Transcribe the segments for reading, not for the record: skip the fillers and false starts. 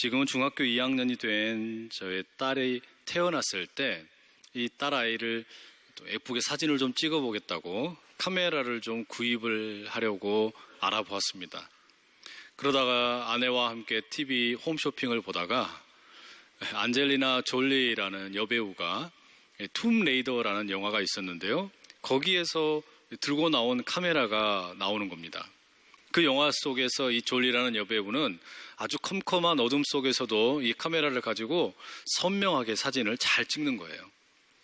지금은 중학교 2학년이 된 저의 딸이 태어났을 때 이 딸아이를 또 예쁘게 사진을 좀 찍어보겠다고 카메라를 좀 구입을 하려고 알아보았습니다. 그러다가 아내와 함께 TV 홈쇼핑을 보다가 안젤리나 졸리라는 여배우가 툼 레이더라는 영화가 있었는데요. 거기에서 들고 나온 카메라가 나오는 겁니다. 그 영화 속에서 이 졸리라는 여배우는 아주 컴컴한 어둠 속에서도 이 카메라를 가지고 선명하게 사진을 잘 찍는 거예요.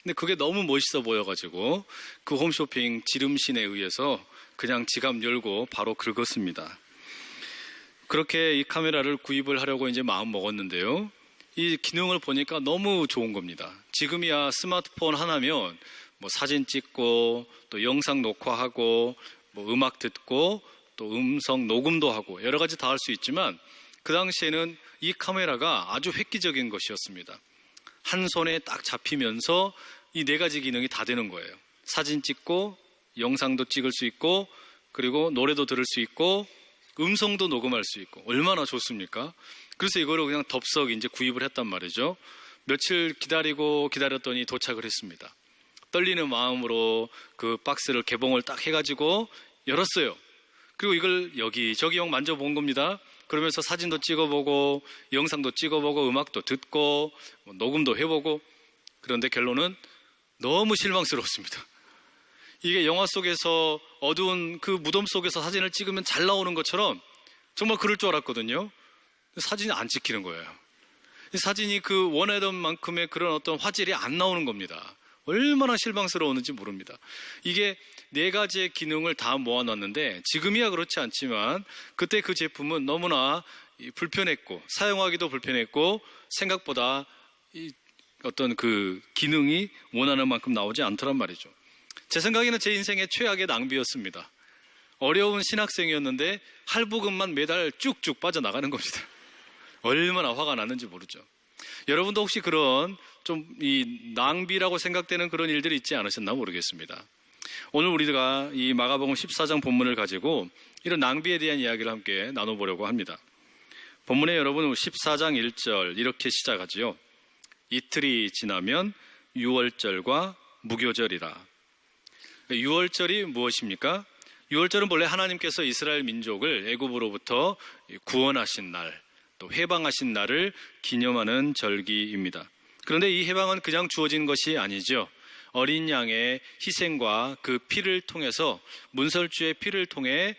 근데 그게 너무 멋있어 보여가지고 그 홈쇼핑 지름신에 의해서 그냥 지갑 열고 바로 긁었습니다. 그렇게 이 카메라를 구입을 하려고 이제 마음 먹었는데요. 이 기능을 보니까 너무 좋은 겁니다. 지금이야 스마트폰 하나면 뭐 사진 찍고 또 영상 녹화하고 뭐 음악 듣고 또 음성 녹음도 하고 여러 가지 다 할 수 있지만 그 당시에는 이 카메라가 아주 획기적인 것이었습니다. 한 손에 딱 잡히면서 이 네 가지 기능이 다 되는 거예요. 사진 찍고 영상도 찍을 수 있고 그리고 노래도 들을 수 있고 음성도 녹음할 수 있고 얼마나 좋습니까? 그래서 이거를 그냥 덥석 이제 구입을 했단 말이죠. 며칠 기다렸더니 도착을 했습니다. 떨리는 마음으로 그 박스를 개봉을 딱 해가지고 열었어요. 그리고 이걸 여기저기 만져본 겁니다. 그러면서 사진도 찍어보고 영상도 찍어보고 음악도 듣고 녹음도 해보고 그런데 결론은 너무 실망스러웠습니다. 이게 영화 속에서 어두운 그 무덤 속에서 사진을 찍으면 잘 나오는 것처럼 정말 그럴 줄 알았거든요. 사진이 안 찍히는 거예요. 사진이 그 원하던 만큼의 그런 어떤 화질이 안 나오는 겁니다. 얼마나 실망스러웠는지 모릅니다. 이게 네 가지의 기능을 다 모아놨는데 지금이야 그렇지 않지만 그때 그 제품은 너무나 불편했고 사용하기도 불편했고 생각보다 어떤 그 기능이 원하는 만큼 나오지 않더란 말이죠. 제 생각에는 제 인생의 최악의 낭비였습니다. 어려운 신학생이었는데 할부금만 매달 쭉쭉 빠져나가는 겁니다. 얼마나 화가 났는지 모르죠. 여러분도 혹시 그런 좀 이 낭비라고 생각되는 그런 일들이 있지 않으셨나 모르겠습니다. 오늘 우리가 이 마가복음 14장 본문을 가지고 이런 낭비에 대한 이야기를 함께 나눠보려고 합니다. 본문에 여러분 14장 1절 이렇게 시작하지요. 이틀이 지나면 유월절과 무교절이라. 유월절이 무엇입니까? 유월절은 본래 하나님께서 이스라엘 민족을 애굽으로부터 구원하신 날, 또 해방하신 날을 기념하는 절기입니다. 그런데 이 해방은 그냥 주어진 것이 아니죠. 어린 양의 희생과 그 피를 통해서 문설주의 피를 통해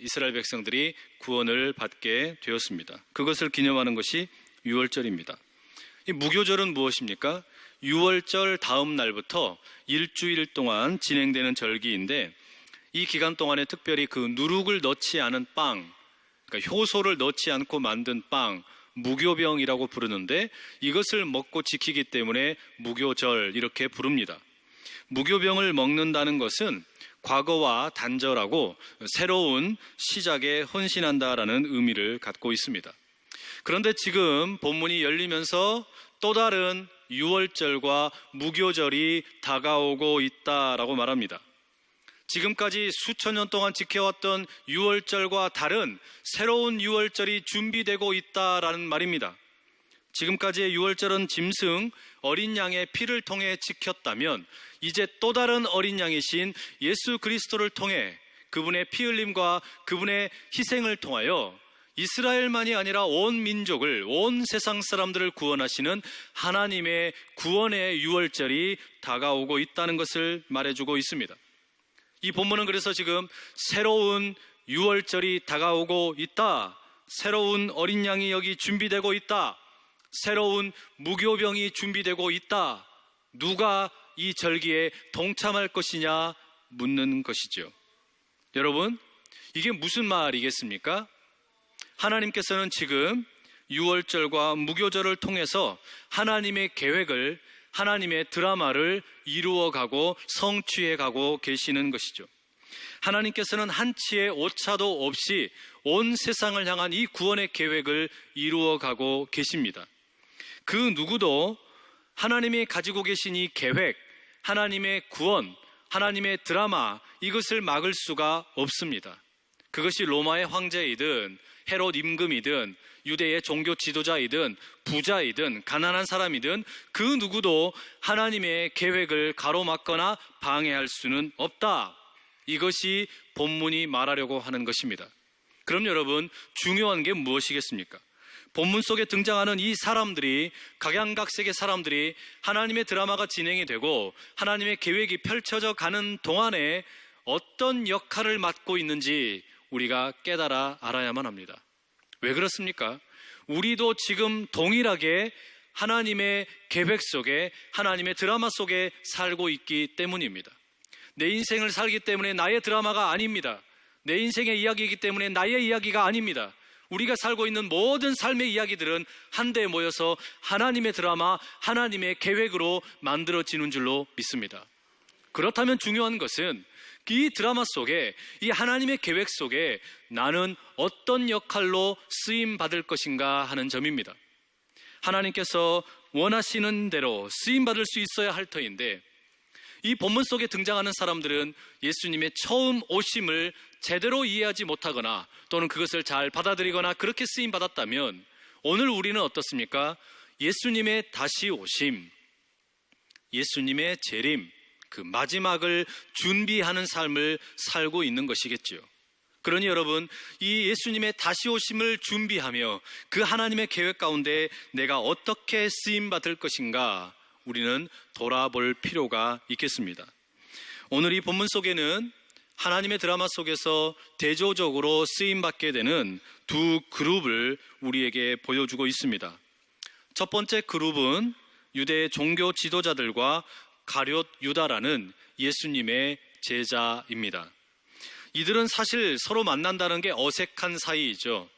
이스라엘 백성들이 구원을 받게 되었습니다. 그것을 기념하는 것이 유월절입니다. 이 무교절은 무엇입니까? 유월절 다음 날부터 일주일 동안 진행되는 절기인데 이 기간 동안에 특별히 그 누룩을 넣지 않은 빵, 그러니까 효소를 넣지 않고 만든 빵, 무교병이라고 부르는데 이것을 먹고 지키기 때문에 무교절 이렇게 부릅니다. 무교병을 먹는다는 것은 과거와 단절하고 새로운 시작에 헌신한다라는 의미를 갖고 있습니다. 그런데 지금 본문이 열리면서 또 다른 유월절과 무교절이 다가오고 있다라고 말합니다. 지금까지 수천 년 동안 지켜왔던 유월절과 다른 새로운 유월절이 준비되고 있다라는 말입니다. 지금까지의 유월절은 짐승 어린 양의 피를 통해 지켰다면 이제 또 다른 어린 양이신 예수 그리스도를 통해 그분의 피 흘림과 그분의 희생을 통하여 이스라엘만이 아니라 온 민족을, 온 세상 사람들을 구원하시는 하나님의 구원의 유월절이 다가오고 있다는 것을 말해주고 있습니다. 이 본문은 그래서 지금 새로운 유월절이 다가오고 있다, 새로운 어린 양이 여기 준비되고 있다, 새로운 무교병이 준비되고 있다, 누가 이 절기에 동참할 것이냐 묻는 것이죠. 여러분, 이게 무슨 말이겠습니까? 하나님께서는 지금 유월절과 무교절을 통해서 하나님의 계획을, 하나님의 드라마를 이루어가고 성취해가고 계시는 것이죠. 하나님께서는 한치의 오차도 없이 온 세상을 향한 이 구원의 계획을 이루어가고 계십니다. 그 누구도 하나님이 가지고 계신 이 계획, 하나님의 구원, 하나님의 드라마, 이것을 막을 수가 없습니다. 그것이 로마의 황제이든 헤롯 임금이든 유대의 종교 지도자이든 부자이든 가난한 사람이든 그 누구도 하나님의 계획을 가로막거나 방해할 수는 없다. 이것이 본문이 말하려고 하는 것입니다. 그럼 여러분, 중요한 게 무엇이겠습니까? 본문 속에 등장하는 이 사람들이, 각양각색의 사람들이 하나님의 드라마가 진행이 되고 하나님의 계획이 펼쳐져 가는 동안에 어떤 역할을 맡고 있는지 우리가 깨달아 알아야만 합니다. 왜 그렇습니까? 우리도 지금 동일하게 하나님의 계획 속에, 하나님의 드라마 속에 살고 있기 때문입니다. 내 인생을 살기 때문에 나의 드라마가 아닙니다. 내 인생의 이야기이기 때문에 나의 이야기가 아닙니다. 우리가 살고 있는 모든 삶의 이야기들은 한데 모여서 하나님의 드라마, 하나님의 계획으로 만들어지는 줄로 믿습니다. 그렇다면 중요한 것은 이 드라마 속에, 이 하나님의 계획 속에 나는 어떤 역할로 쓰임받을 것인가 하는 점입니다. 하나님께서 원하시는 대로 쓰임받을 수 있어야 할 터인데, 이 본문 속에 등장하는 사람들은 예수님의 처음 오심을 제대로 이해하지 못하거나 또는 그것을 잘 받아들이거나 그렇게 쓰임받았다면, 오늘 우리는 어떻습니까? 예수님의 다시 오심, 예수님의 재림, 그 마지막을 준비하는 삶을 살고 있는 것이겠죠. 그러니 여러분, 이 예수님의 다시 오심을 준비하며 그 하나님의 계획 가운데 내가 어떻게 쓰임받을 것인가 우리는 돌아볼 필요가 있겠습니다. 오늘 이 본문 속에는 하나님의 드라마 속에서 대조적으로 쓰임받게 되는 두 그룹을 우리에게 보여주고 있습니다. 첫 번째 그룹은 유대의 종교 지도자들과 가룟 유다라는 예수님의 제자입니다. 이들은 사실 서로 만난다는 게 어색한 사이이죠.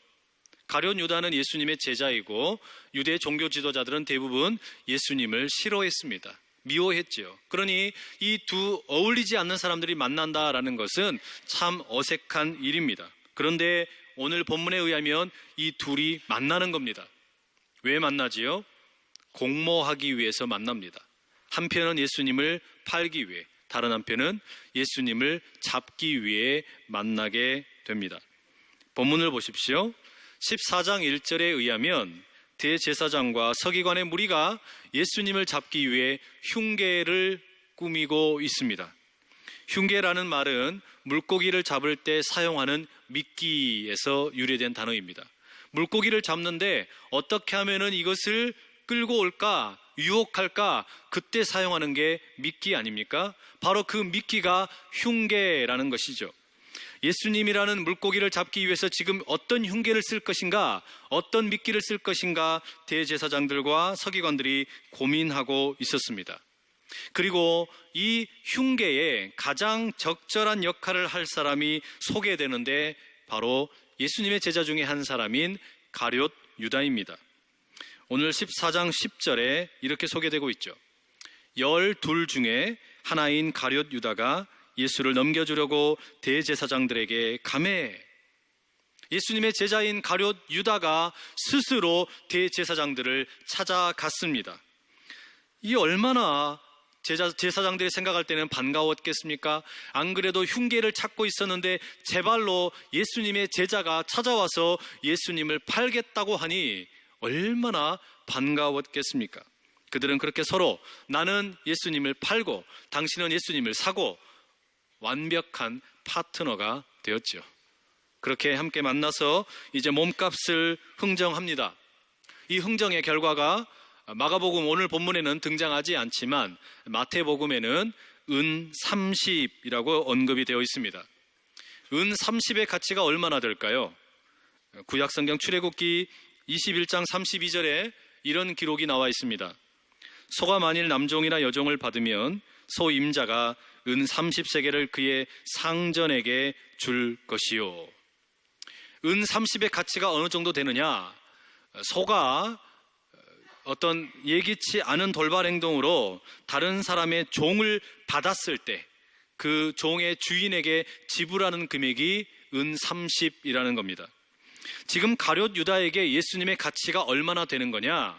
가룟 유다는 예수님의 제자이고 유대 종교 지도자들은 대부분 예수님을 싫어했습니다. 미워했죠. 그러니 이 두 어울리지 않는 사람들이 만난다라는 것은 참 어색한 일입니다. 그런데 오늘 본문에 의하면 이 둘이 만나는 겁니다. 왜 만나지요? 공모하기 위해서 만납니다. 한편은 예수님을 팔기 위해, 다른 한편은 예수님을 잡기 위해 만나게 됩니다. 본문을 보십시오. 14장 1절에 의하면 대제사장과 서기관의 무리가 예수님을 잡기 위해 흉계를 꾸미고 있습니다. 흉계라는 말은 물고기를 잡을 때 사용하는 미끼에서 유래된 단어입니다. 물고기를 잡는데 어떻게 하면은 이것을 끌고 올까, 유혹할까, 그때 사용하는 게 미끼 아닙니까? 바로 그 미끼가 흉계라는 것이죠. 예수님이라는 물고기를 잡기 위해서 지금 어떤 흉계를 쓸 것인가, 어떤 미끼를 쓸 것인가 대제사장들과 서기관들이 고민하고 있었습니다. 그리고 이 흉계에 가장 적절한 역할을 할 사람이 소개되는데 바로 예수님의 제자 중에 한 사람인 가룟 유다입니다. 오늘 14장 10절에 이렇게 소개되고 있죠. 12 중에 하나인 가룟 유다가 예수를 넘겨주려고 대제사장들에게 감해. 예수님의 제자인 가룟 유다가 스스로 대제사장들을 찾아갔습니다. 이 얼마나 제사장들이 생각할 때는 반가웠겠습니까? 안 그래도 흉계를 찾고 있었는데 제 발로 예수님의 제자가 찾아와서 예수님을 팔겠다고 하니 얼마나 반가웠겠습니까? 그들은 그렇게 서로 나는 예수님을 팔고 당신은 예수님을 사고 완벽한 파트너가 되었죠. 그렇게 함께 만나서 이제 몸값을 흥정합니다. 이 흥정의 결과가 마가복음 오늘 본문에는 등장하지 않지만 마태복음에는 은 30이라고 언급이 되어 있습니다. 은 30의 가치가 얼마나 될까요? 구약성경 출애굽기 21장 32절에 이런 기록이 나와 있습니다. 소가 만일 남종이나 여종을 받으면 소 임자가 은 30세겔을 그의 상전에게 줄 것이요. 은 30의 가치가 어느 정도 되느냐? 소가 어떤 예기치 않은 돌발 행동으로 다른 사람의 종을 받았을 때 그 종의 주인에게 지불하는 금액이 은 30이라는 겁니다. 지금 가룟 유다에게 예수님의 가치가 얼마나 되는 거냐?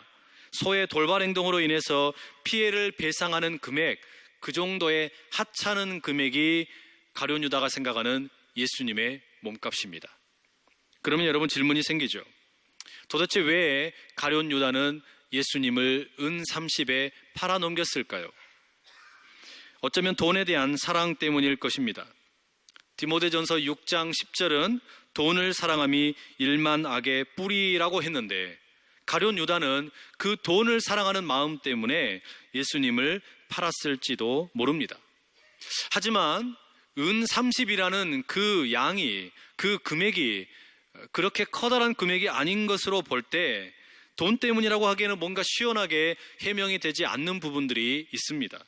소의 돌발 행동으로 인해서 피해를 배상하는 금액, 그 정도의 하찮은 금액이 가룟 유다가 생각하는 예수님의 몸값입니다. 그러면 여러분 질문이 생기죠. 도대체 왜 가룟 유다는 예수님을 은 30에 팔아넘겼을까요? 어쩌면 돈에 대한 사랑 때문일 것입니다. 디모데전서 6장 10절은 돈을 사랑함이 일만 악의 뿌리라고 했는데 가룟 유다는 그 돈을 사랑하는 마음 때문에 예수님을 팔았을지도 모릅니다. 하지만 은 30이라는 그 양이, 그 금액이 그렇게 커다란 금액이 아닌 것으로 볼 때 돈 때문이라고 하기에는 뭔가 시원하게 해명이 되지 않는 부분들이 있습니다.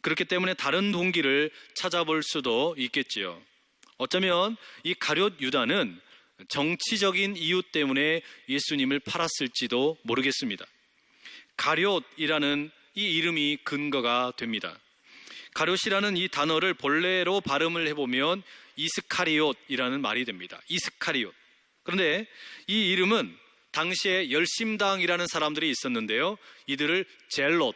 그렇기 때문에 다른 동기를 찾아볼 수도 있겠지요. 어쩌면 이 가룟 유다는 정치적인 이유 때문에 예수님을 팔았을지도 모르겠습니다. 가룟이라는 이 이름이 근거가 됩니다. 가룟이라는 이 단어를 본래로 발음을 해보면 이스카리옷이라는 말이 됩니다. 이스카리옷. 그런데 이 이름은 당시에 열심당이라는 사람들이 있었는데요. 이들을 젤롯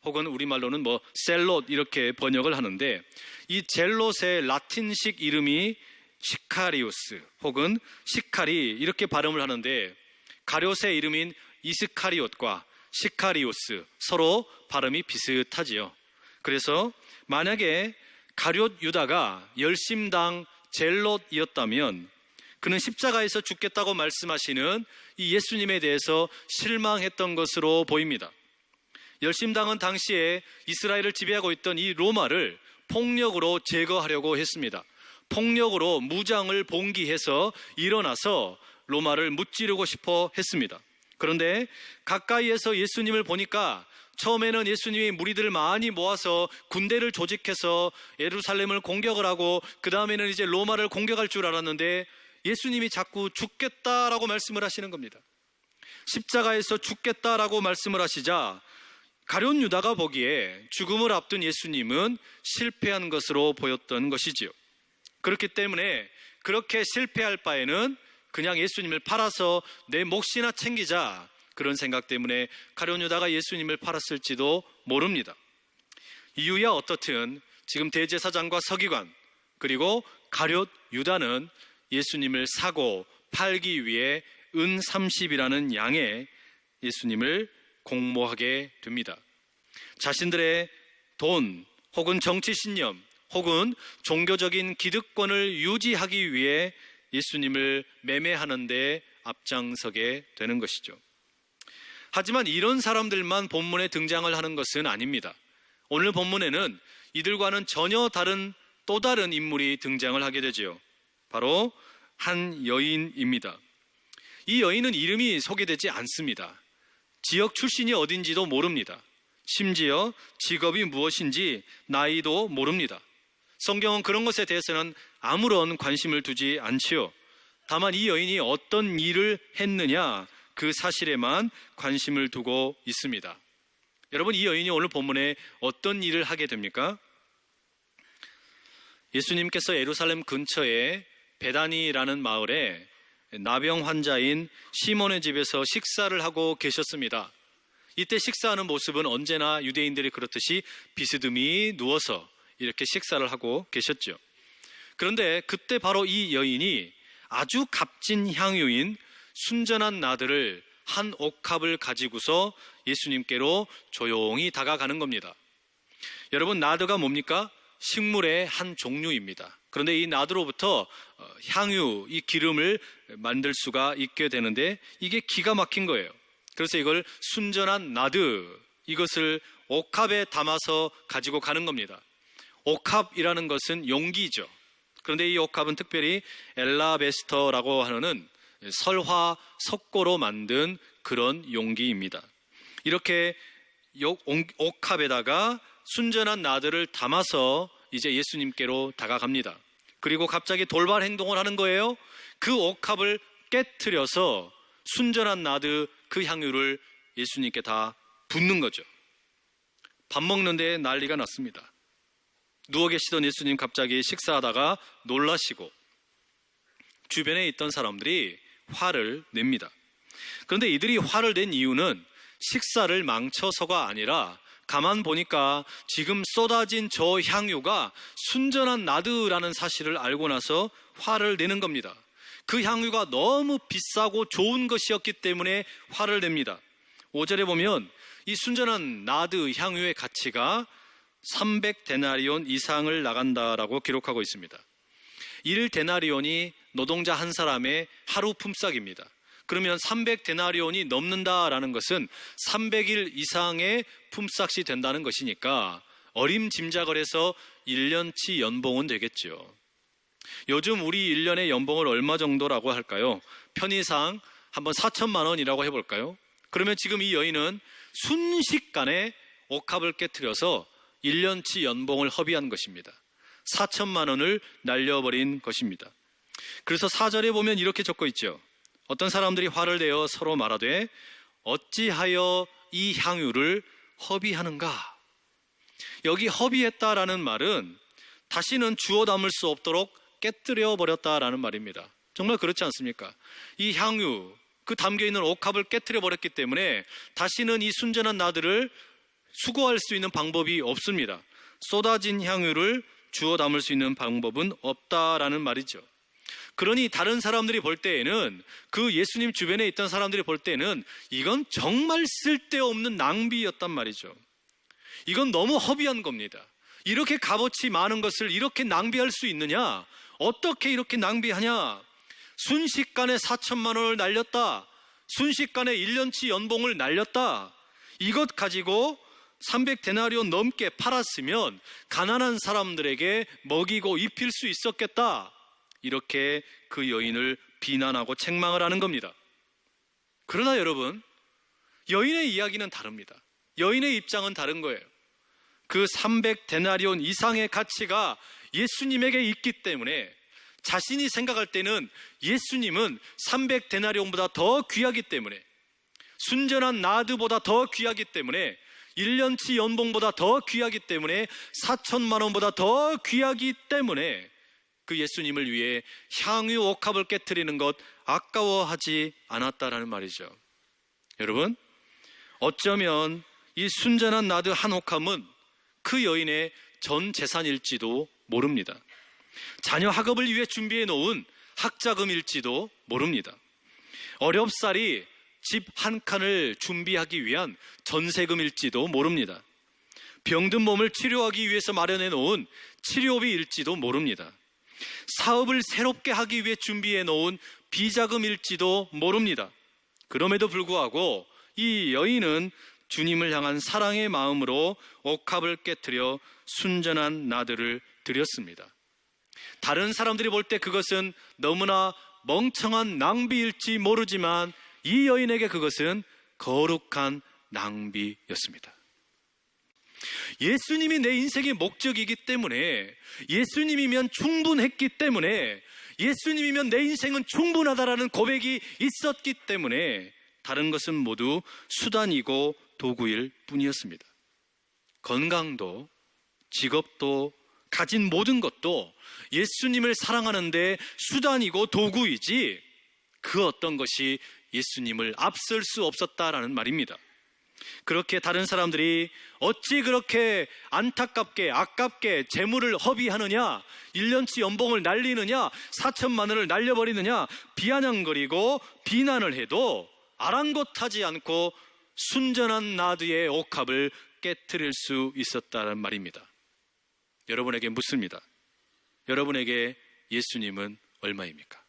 혹은 우리말로는 셀롯 이렇게 번역을 하는데 이 젤롯의 라틴식 이름이 시카리우스 혹은 시카리 이렇게 발음을 하는데 가룟의 이름인 이스카리옷과 시카리우스 서로 발음이 비슷하지요. 그래서 만약에 가룟 유다가 열심당 젤롯이었다면 그는 십자가에서 죽겠다고 말씀하시는 이 예수님에 대해서 실망했던 것으로 보입니다. 열심당은 당시에 이스라엘을 지배하고 있던 이 로마를 폭력으로 제거하려고 했습니다. 폭력으로 무장을 봉기해서 일어나서 로마를 무찌르고 싶어 했습니다. 그런데 가까이에서 예수님을 보니까 처음에는 예수님이 무리들을 많이 모아서 군대를 조직해서 예루살렘을 공격을 하고 그 다음에는 이제 로마를 공격할 줄 알았는데 예수님이 자꾸 죽겠다라고 말씀을 하시는 겁니다. 십자가에서 죽겠다라고 말씀을 하시자 가룟 유다가 보기에 죽음을 앞둔 예수님은 실패한 것으로 보였던 것이지요. 그렇기 때문에 그렇게 실패할 바에는 그냥 예수님을 팔아서 내 몫이나 챙기자 그런 생각 때문에 가룟 유다가 예수님을 팔았을지도 모릅니다. 이유야 어떻든 지금 대제사장과 서기관 그리고 가룟 유다는 예수님을 사고 팔기 위해 은 30이라는 양의 예수님을 공모하게 됩니다. 자신들의 돈 혹은 정치 신념 혹은 종교적인 기득권을 유지하기 위해 예수님을 매매하는 데 앞장서게 되는 것이죠. 하지만 이런 사람들만 본문에 등장을 하는 것은 아닙니다. 오늘 본문에는 이들과는 전혀 다른 또 다른 인물이 등장을 하게 되지요. 바로 한 여인입니다. 이 여인은 이름이 소개되지 않습니다. 지역 출신이 어딘지도 모릅니다. 심지어 직업이 무엇인지 나이도 모릅니다. 성경은 그런 것에 대해서는 아무런 관심을 두지 않지요. 다만 이 여인이 어떤 일을 했느냐 그 사실에만 관심을 두고 있습니다. 여러분, 이 여인이 오늘 본문에 어떤 일을 하게 됩니까? 예수님께서 예루살렘 근처에 베다니라는 마을에 나병 환자인 시몬의 집에서 식사를 하고 계셨습니다. 이때 식사하는 모습은 언제나 유대인들이 그렇듯이 비스듬히 누워서 이렇게 식사를 하고 계셨죠. 그런데 그때 바로 이 여인이 아주 값진 향유인 순전한 나들을 한 옥합을 가지고서 예수님께로 조용히 다가가는 겁니다. 여러분, 나드가 뭡니까? 식물의 한 종류입니다. 그런데 이 나드로부터 향유, 이 기름을 만들 수가 있게 되는데 이게 기가 막힌 거예요. 그래서 이걸 순전한 나드, 이것을 옥합에 담아서 가지고 가는 겁니다. 옥합이라는 것은 용기죠. 그런데 이 옥합은 특별히 엘라베스터라고 하는 설화, 석고로 만든 그런 용기입니다. 이렇게 옥합에다가 순전한 나들을 담아서 이제 예수님께로 다가갑니다. 그리고 갑자기 돌발 행동을 하는 거예요. 그 옥합을 깨트려서 순전한 나드 그 향유를 예수님께 다 붓는 거죠. 밥 먹는데 난리가 났습니다. 누워 계시던 예수님 갑자기 식사하다가 놀라시고 주변에 있던 사람들이 화를 냅니다. 그런데 이들이 화를 낸 이유는 식사를 망쳐서가 아니라 가만 보니까 지금 쏟아진 저 향유가 순전한 나드라는 사실을 알고 나서 화를 내는 겁니다. 그 향유가 너무 비싸고 좋은 것이었기 때문에 화를 냅니다. 5절에 보면 이 순전한 나드 향유의 가치가 300데나리온 이상을 나간다라고 기록하고 있습니다. 1데나리온이 노동자 한 사람의 하루 품삯입니다. 그러면 300데나리온이 넘는다라는 것은 300일 이상의 품삯이 된다는 것이니까 어림짐작을 해서 1년치 연봉은 되겠죠. 요즘 우리 1년의 연봉을 얼마 정도라고 할까요? 편의상 한번 4천만 원이라고 해볼까요? 그러면 지금 이 여인은 순식간에 옥합을 깨트려서 1년치 연봉을 허비한 것입니다. 4천만 원을 날려버린 것입니다. 그래서 4절에 보면 이렇게 적혀 있죠. 어떤 사람들이 화를 내어 서로 말하되 어찌하여 이 향유를 허비하는가? 여기 허비했다라는 말은 다시는 주워 담을 수 없도록 깨뜨려 버렸다라는 말입니다. 정말 그렇지 않습니까? 이 향유, 그 담겨있는 옥합을 깨뜨려 버렸기 때문에 다시는 이 순전한 나드를 수거할 수 있는 방법이 없습니다. 쏟아진 향유를 주워 담을 수 있는 방법은 없다라는 말이죠. 그러니 다른 사람들이 볼 때에는, 그 예수님 주변에 있던 사람들이 볼 때는 이건 정말 쓸데없는 낭비였단 말이죠. 이건 너무 허비한 겁니다. 이렇게 값어치 많은 것을 이렇게 낭비할 수 있느냐? 어떻게 이렇게 낭비하냐? 순식간에 4천만 원을 날렸다. 순식간에 1년치 연봉을 날렸다. 이것 가지고 300데나리온 넘게 팔았으면 가난한 사람들에게 먹이고 입힐 수 있었겠다. 이렇게 그 여인을 비난하고 책망을 하는 겁니다. 그러나 여러분, 여인의 이야기는 다릅니다. 여인의 입장은 다른 거예요. 그 300데나리온 이상의 가치가 예수님에게 있기 때문에 자신이 생각할 때는 예수님은 300데나리온보다 더 귀하기 때문에, 순전한 나드보다 더 귀하기 때문에, 1년치 연봉보다 더 귀하기 때문에, 4천만 원보다 더 귀하기 때문에 그 예수님을 위해 향유 옥합을 깨트리는 것 아까워하지 않았다라는 말이죠. 여러분, 어쩌면 이 순전한 나드 한 옥합은 그 여인의 전 재산일지도 모릅니다. 자녀 학업을 위해 준비해 놓은 학자금일지도 모릅니다. 어렵사리 집 한 칸을 준비하기 위한 전세금일지도 모릅니다. 병든 몸을 치료하기 위해서 마련해 놓은 치료비일지도 모릅니다. 사업을 새롭게 하기 위해 준비해 놓은 비자금일지도 모릅니다. 그럼에도 불구하고 이 여인은 주님을 향한 사랑의 마음으로 옥합을 깨트려 순전한 나드를 드렸습니다. 다른 사람들이 볼 때 그것은 너무나 멍청한 낭비일지 모르지만 이 여인에게 그것은 거룩한 낭비였습니다. 예수님이 내 인생의 목적이기 때문에, 예수님이면 충분했기 때문에, 예수님이면 내 인생은 충분하다라는 고백이 있었기 때문에 다른 것은 모두 수단이고 도구일 뿐이었습니다. 건강도, 직업도, 가진 모든 것도 예수님을 사랑하는데 수단이고 도구이지 그 어떤 것이 예수님을 앞설 수 없었다라는 말입니다. 그렇게 다른 사람들이 어찌 그렇게 안타깝게 아깝게 재물을 허비하느냐, 1년치 연봉을 날리느냐, 4천만 원을 날려버리느냐 비아냥거리고 비난을 해도 아랑곳하지 않고 순전한 나드의 옥합을 깨트릴 수 있었다는 말입니다. 여러분에게 묻습니다. 여러분에게 예수님은 얼마입니까?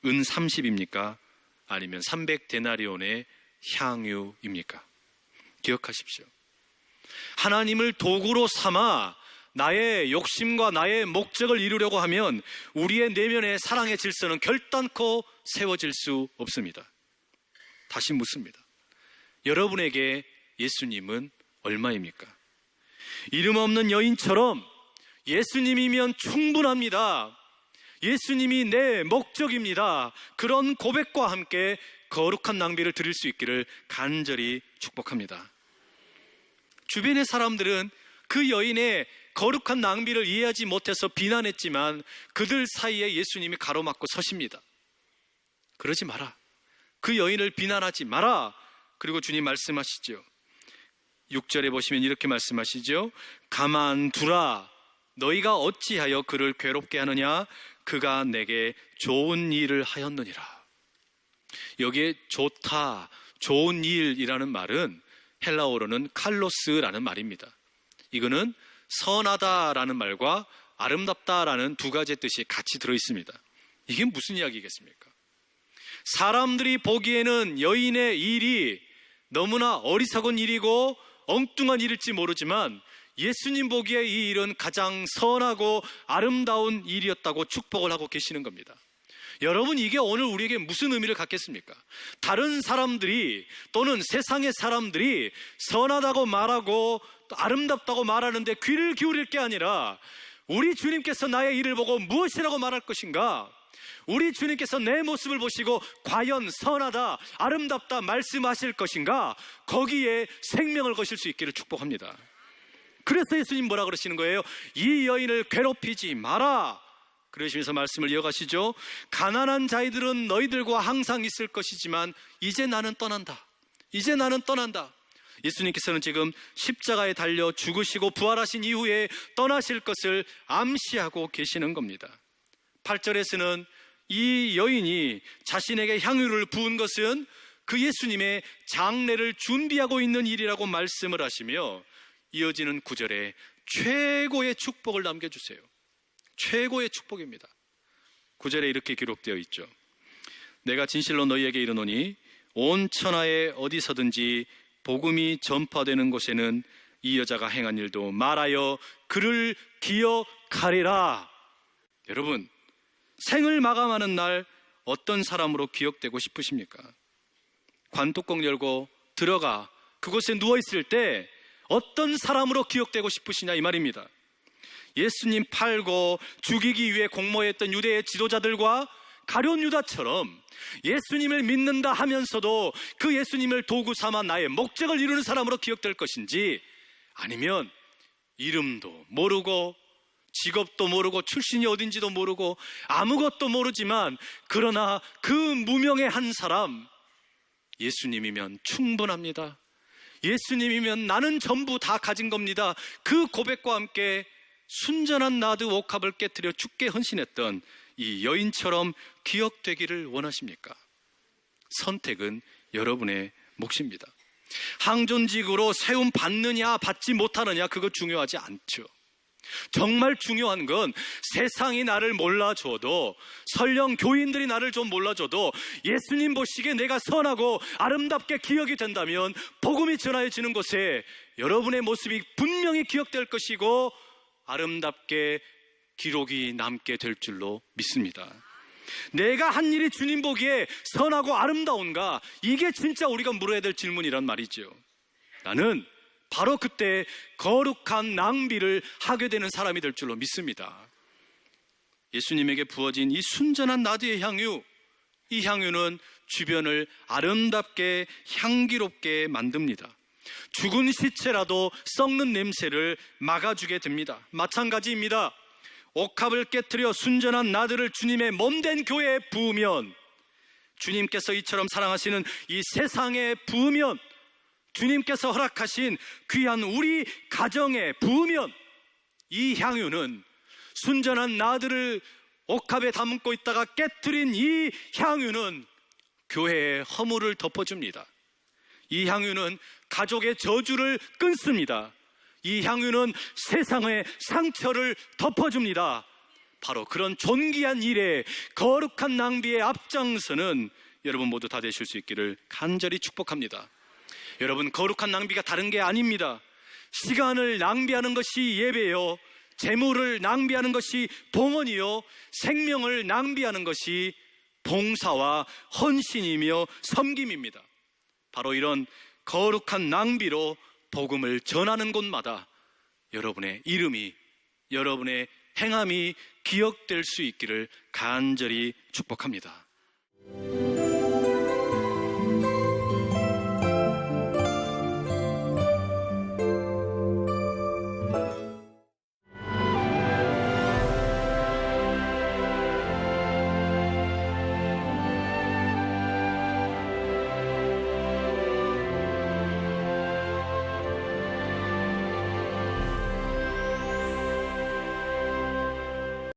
은 30입니까? 아니면 300데나리온의 향유입니까? 기억하십시오. 하나님을 도구로 삼아 나의 욕심과 나의 목적을 이루려고 하면 우리의 내면의 사랑의 질서는 결단코 세워질 수 없습니다. 다시 묻습니다. 여러분에게 예수님은 얼마입니까? 이름 없는 여인처럼 예수님이면 충분합니다. 예수님이 내 목적입니다. 그런 고백과 함께 거룩한 낭비를 드릴 수 있기를 간절히 축복합니다. 주변의 사람들은 그 여인의 거룩한 낭비를 이해하지 못해서 비난했지만 그들 사이에 예수님이 가로막고 서십니다. 그러지 마라. 그 여인을 비난하지 마라. 그리고 주님 말씀하시죠. 6절에 보시면 이렇게 말씀하시죠. 가만두라. 너희가 어찌하여 그를 괴롭게 하느냐? 그가 내게 좋은 일을 하였느니라. 여기에 좋다, 좋은 일이라는 말은 헬라어로는 칼로스라는 말입니다. 이거는 선하다라는 말과 아름답다라는 두 가지의 뜻이 같이 들어있습니다. 이게 무슨 이야기겠습니까? 사람들이 보기에는 여인의 일이 너무나 어리석은 일이고 엉뚱한 일일지 모르지만 예수님 보기에 이 일은 가장 선하고 아름다운 일이었다고 축복을 하고 계시는 겁니다. 여러분, 이게 오늘 우리에게 무슨 의미를 갖겠습니까? 다른 사람들이 또는 세상의 사람들이 선하다고 말하고 또 아름답다고 말하는데 귀를 기울일 게 아니라 우리 주님께서 나의 일을 보고 무엇이라고 말할 것인가? 우리 주님께서 내 모습을 보시고 과연 선하다, 아름답다 말씀하실 것인가? 거기에 생명을 거실 수 있기를 축복합니다. 그래서 예수님 뭐라 그러시는 거예요? 이 여인을 괴롭히지 마라. 그러시면서 말씀을 이어가시죠. 가난한 자들은 너희들과 항상 있을 것이지만 이제 나는 떠난다. 이제 나는 떠난다. 예수님께서는 지금 십자가에 달려 죽으시고 부활하신 이후에 떠나실 것을 암시하고 계시는 겁니다. 8절에서는 이 여인이 자신에게 향유를 부은 것은 그 예수님의 장례를 준비하고 있는 일이라고 말씀을 하시며 이어지는 9절에 최고의 축복을 남겨주세요. 최고의 축복입니다. 9절에 이렇게 기록되어 있죠. 내가 진실로 너희에게 이르노니 온 천하에 어디서든지 복음이 전파되는 곳에는 이 여자가 행한 일도 말하여 그를 기억하리라. 여러분, 생을 마감하는 날 어떤 사람으로 기억되고 싶으십니까? 관뚜껑 열고 들어가 그곳에 누워있을 때 어떤 사람으로 기억되고 싶으시냐 이 말입니다. 예수님 팔고 죽이기 위해 공모했던 유대의 지도자들과 가룟 유다처럼 예수님을 믿는다 하면서도 그 예수님을 도구 삼아 나의 목적을 이루는 사람으로 기억될 것인지, 아니면 이름도 모르고 직업도 모르고 출신이 어딘지도 모르고 아무것도 모르지만 그러나 그 무명의 한 사람, 예수님이면 충분합니다. 예수님이면 나는 전부 다 가진 겁니다. 그 고백과 함께 순전한 나드 옥합을 깨트려 죽게 헌신했던 이 여인처럼 기억되기를 원하십니까? 선택은 여러분의 몫입니다. 항존직으로 세움 받느냐 받지 못하느냐 그거 중요하지 않죠. 정말 중요한 건 세상이 나를 몰라줘도, 설령 교인들이 나를 좀 몰라줘도 예수님 보시기에 내가 선하고 아름답게 기억이 된다면 복음이 전하여지는 곳에 여러분의 모습이 분명히 기억될 것이고 아름답게 기록이 남게 될 줄로 믿습니다. 내가 한 일이 주님 보기에 선하고 아름다운가? 이게 진짜 우리가 물어야 될 질문이란 말이죠. 나는 바로 그때 거룩한 낭비를 하게 되는 사람이 될 줄로 믿습니다. 예수님에게 부어진 이 순전한 나드의 향유, 이 향유는 주변을 아름답게 향기롭게 만듭니다. 죽은 시체라도 썩는 냄새를 막아주게 됩니다. 마찬가지입니다. 옥합을 깨트려 순전한 나드를 주님의 몸된 교회에 부으면, 주님께서 이처럼 사랑하시는 이 세상에 부으면, 주님께서 허락하신 귀한 우리 가정에 부으면, 이 향유는 순전한 나드를 옥합에 담고 있다가 깨트린 이 향유는 교회의 허물을 덮어줍니다. 이 향유는 가족의 저주를 끊습니다. 이 향유는 세상의 상처를 덮어줍니다. 바로 그런 존귀한 일에, 거룩한 낭비의 앞장서는 여러분 모두 다 되실 수 있기를 간절히 축복합니다. 여러분, 거룩한 낭비가 다른 게 아닙니다. 시간을 낭비하는 것이 예배요, 재물을 낭비하는 것이 봉헌이요, 생명을 낭비하는 것이 봉사와 헌신이며 섬김입니다. 바로 이런 거룩한 낭비로 복음을 전하는 곳마다 여러분의 이름이, 여러분의 행함이 기억될 수 있기를 간절히 축복합니다.